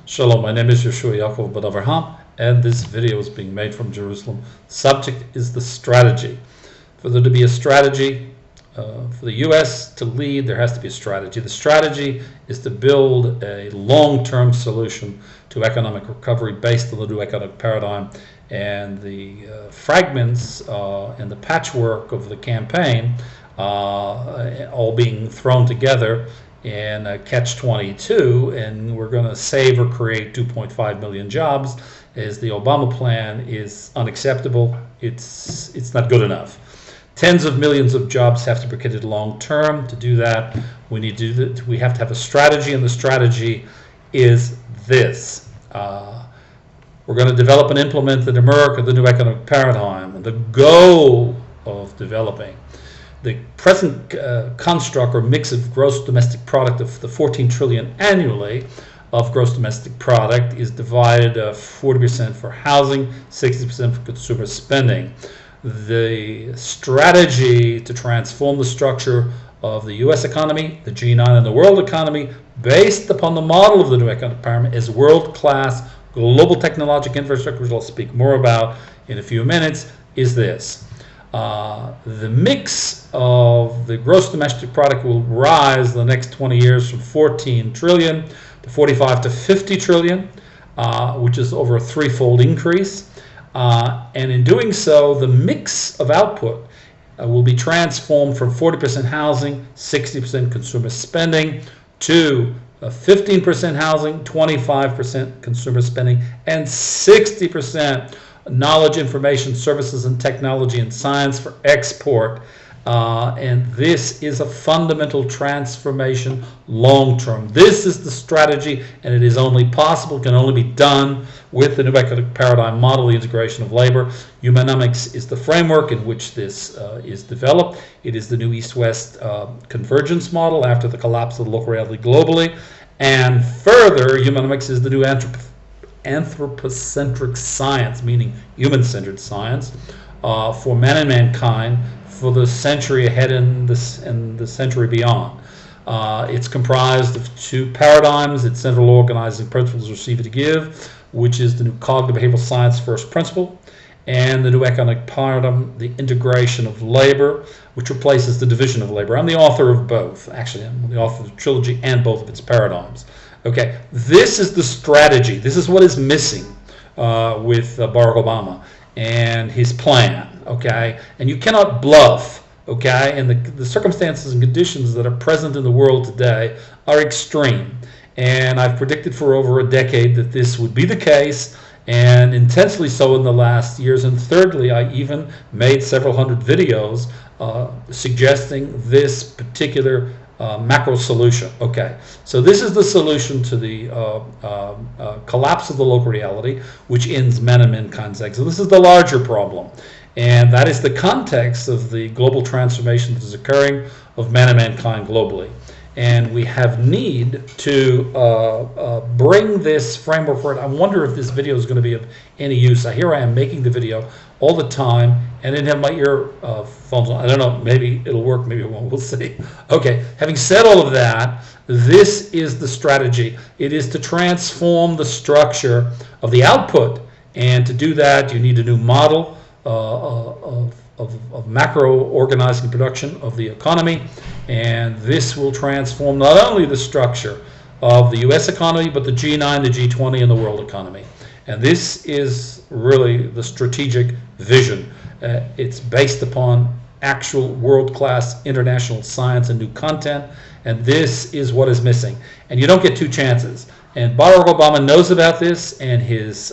Shalom, my name is Yeshua Yaakov Ben Avraham, and this video is being made from Jerusalem. Subject is the strategy. For there to be a strategy, for the U.S. to lead, there has to be a strategy. The strategy is to build a long-term solution to economic recovery based on the new economic paradigm, and the fragments and the patchwork of the campaign all being thrown together in a catch-22, and we're going to save or create 2.5 million jobs. As the Obama plan is unacceptable. It's not good enough. Tens of millions of jobs have to be created long term. To do that, we have to have a strategy, and the strategy is this. We're going to develop and implement in America the new economic paradigm, and the goal of developing the present construct or mix of gross domestic product of the 14 trillion annually of gross domestic product is divided 40% for housing, 60% for consumer spending. The strategy to transform the structure of the U.S. economy, the G-20, and the world economy based upon the model of the new economic paradigm is world-class global technological infrastructure, which I'll speak more about in a few minutes, is this. The mix of the gross domestic product will rise in the next 20 years from 14 trillion to 45 to 50 trillion, which is over a threefold increase. And in doing so, the mix of output will be transformed from 40% housing, 60% consumer spending, to 15% housing, 25% consumer spending, and 60% knowledge, information, services, and technology and science for export. And this is a fundamental transformation long term. This is the strategy, and it is only possible, can only be done with the new economic paradigm model, the integration of labor. Humanomics is the framework in which this is developed. It is the new East-West convergence model after the collapse of the local reality globally. And further, Humanomics is the new anthropocentric science, meaning human-centered science, for man and mankind for the century ahead and the century beyond. It's comprised of two paradigms. Its central organizing principles, receive to give, which is the new cognitive behavioral science first principle, and the new economic paradigm, the integration of labor, which replaces the division of labor. I'm the author of both. Actually, I'm the author of the trilogy and both of its paradigms. Okay, this is the strategy. This is what is missing with Barack Obama and his plan. Okay, and you cannot bluff. Okay, and the circumstances and conditions that are present in the world today are extreme. And I've predicted for over a decade that this would be the case, and intensely so in the last years. And thirdly, I even made several hundred videos suggesting this particular macro solution. Okay, so this is the solution to the collapse of the local reality, which ends man and mankind's exile. This is the larger problem, and that is the context of the global transformation that is occurring of man and mankind globally. And we have need to bring this framework for it. I wonder if this video is going to be of any use. Here I am making the video all the time, and I didn't have my earphones on. I don't know, maybe it'll work, maybe it won't, we'll see. Okay, having said all of that, this is the strategy. It is to transform the structure of the output, and to do that, you need a new model of macro organizing production of the economy, and this will transform not only the structure of the U.S. economy, but the G9, the G20, and the world economy. And this is really the strategic vision. It's based upon actual world-class international science and new content, and this is what is missing. And you don't get two chances. And Barack Obama knows about this, and his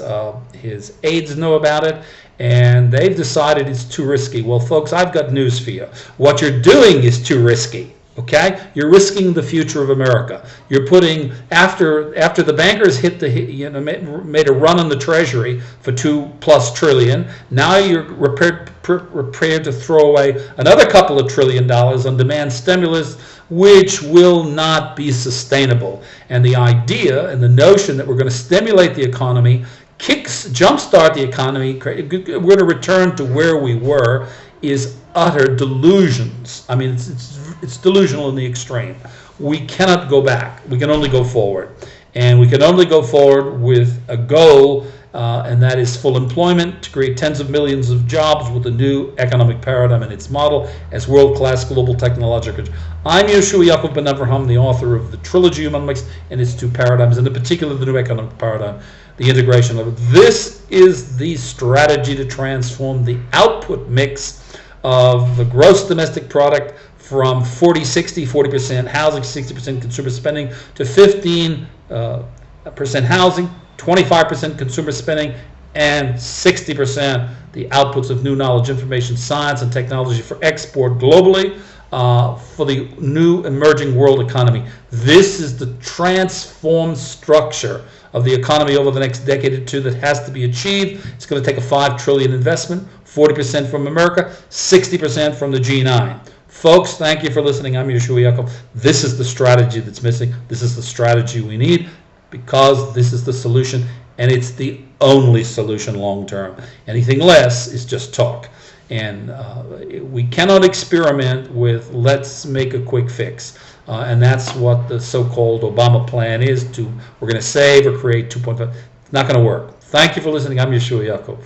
aides know about it, and they've decided it's too risky. Well, folks, I've got news for you. What you're doing is too risky. Okay, you're risking the future of America. You're putting after the bankers made a run on the Treasury for $2+ trillion. Now you're prepared to throw away another couple of $1 trillion on demand stimulus, which will not be sustainable. And the idea and the notion that we're going to stimulate the economy, jumpstart the economy, we're going to return to where we were, is utter delusions. I mean, it's delusional in the extreme. We cannot go back. We can only go forward. And we can only go forward with a goal, and that is full employment to create tens of millions of jobs with a new economic paradigm and its model as world-class global technological. I'm Yeshua Yaakov Ben Avraham, the author of the trilogy Humanomics and its two paradigms, and in particular the new economic paradigm, the integration of it. This is the strategy to transform the output mix of the gross domestic product from 40% housing, 60% consumer spending, to 15% housing, 25% consumer spending, and 60% the outputs of new knowledge, information, science, and technology for export globally, for the new emerging world economy. This is the transformed structure of the economy over the next decade or two that has to be achieved. It's going to take a $5 trillion investment, 40% from America, 60% from the G9. Folks, thank you for listening. I'm Yeshua Yaakov. This is the strategy that's missing. This is the strategy we need, because this is the solution, and it's the only solution long term. Anything less is just talk. And we cannot experiment with let's make a quick fix. And that's what the so-called Obama plan is. We're going to save or create 2.5. It's not going to work. Thank you for listening. I'm Yeshua Yaakov.